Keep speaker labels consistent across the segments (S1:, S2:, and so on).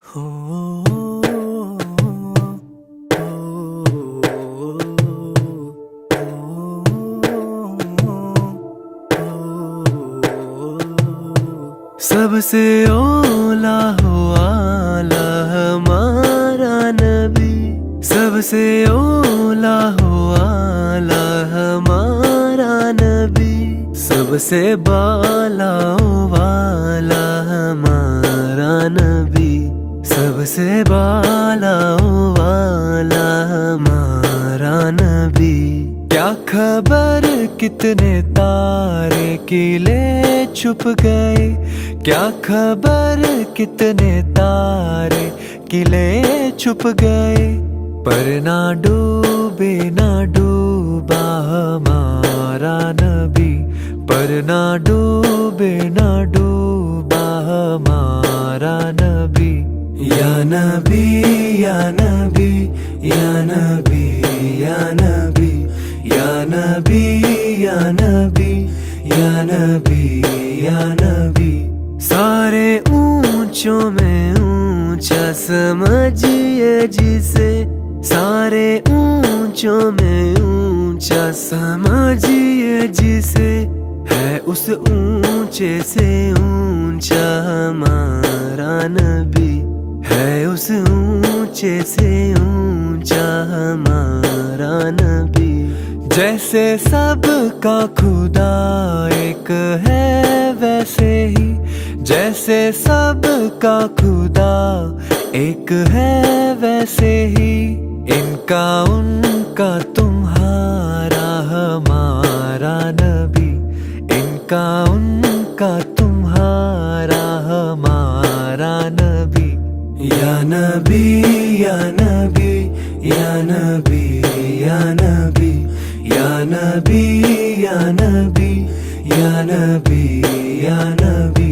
S1: سب سے اولا ہو آلہ ہمارا نبی، سب سے اولا ہو آلہ ہمارا نبی، سب سے بالا والا ہمارا نبی، سب سے بالا والا ہمارا نبی۔ کیا خبر کتنے تارے قلعے چھپ گئے، کیا خبر کتنے تارے قلعے چھپ گئے، پر نہ ڈوبے نہ ڈوبا ہمارا نبی، پر نہ ڈوبے نہ ڈوبا ہمارا نبی۔ یا نبی یا نبی یا نبی یا نبی یا نبی یا نبی یا نبی یا نبی۔ سارے اونچوں میں اونچا سمجھیے جسے، سارے اونچوں میں اونچا سمجھیے جسے، ہے اس اونچے سے اونچا ہمارا نبی، ہے اس اونچے سے اونچا ہمارا نبی۔ جیسے سب کا خدا ایک ہے ویسے ہی، جیسے سب کا خدا ایک ہے ویسے ہی، ان کا ان کا تمہارا ہمارا نبی، ان کا ان کا تمہارا ہمارا نبی۔ یا نبی یا نبی یا نبی یا نبی یا نبی یا نبی یا نبی یا نبی۔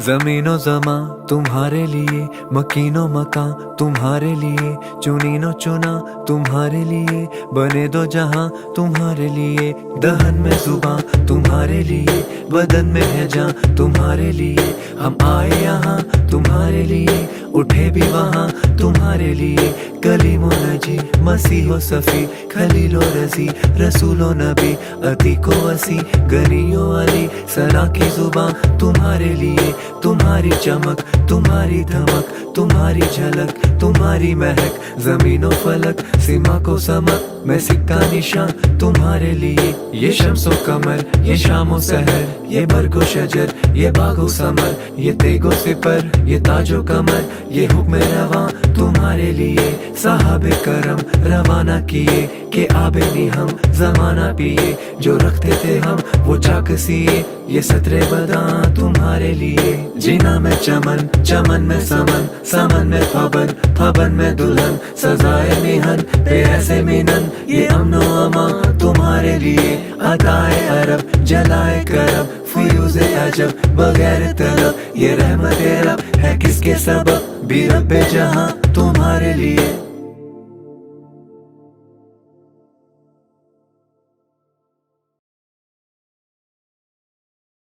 S1: زمین و زمان تمہارے لیے، مکین و مکان تمہارے لیے، چنین و چنا تمہارے لیے، بنے دو جہاں تمہارے لیے، دہن میں زباں تمہارے لیے، بدن میں ہے جاں تمہارے لیے، ہم آئے یہاں تمہارے لیے، اٹھے بھی وہاں تمہارے لیے، کلیم و نجی مسیح و صفی، خلیل و رضی رسول و نبی، عتیق و وسیع غنی و علی، ثنا کی زباں تمہارے لیے، تمہاری چمک تمہاری دھمک تمہاری جھلک تمہاری مہک، زمین و فلک سما کو سمک میں سکہ نشان تمہارے لیے، یہ شمس و قمر یہ شام و سحر، یہ برگ و شجر یہ باغ و ثمر، یہ تیگ و سپر یہ تاج و کمر، یہ حکم رواں تمہارے لیے، صحاب کرم روانہ کیے کہ آب ہم زمانہ پیے، جو رکھتے تھے ہم وہ چاک سیے، یہ سطر بداں تمہارے لیے، جینا میں چمن چمن میں سمن سمن میں پھبن پھبن میں دلہن، سزائے میہن پہ ایسے مینن، یہ امن و امان تمہارے لیے، عطائے عرب جلائے کرب فیوز عجب بغیر طلب، یہ رحمت رب ہے کس کے سبب، بھی رب جہاں تمہارے لیے۔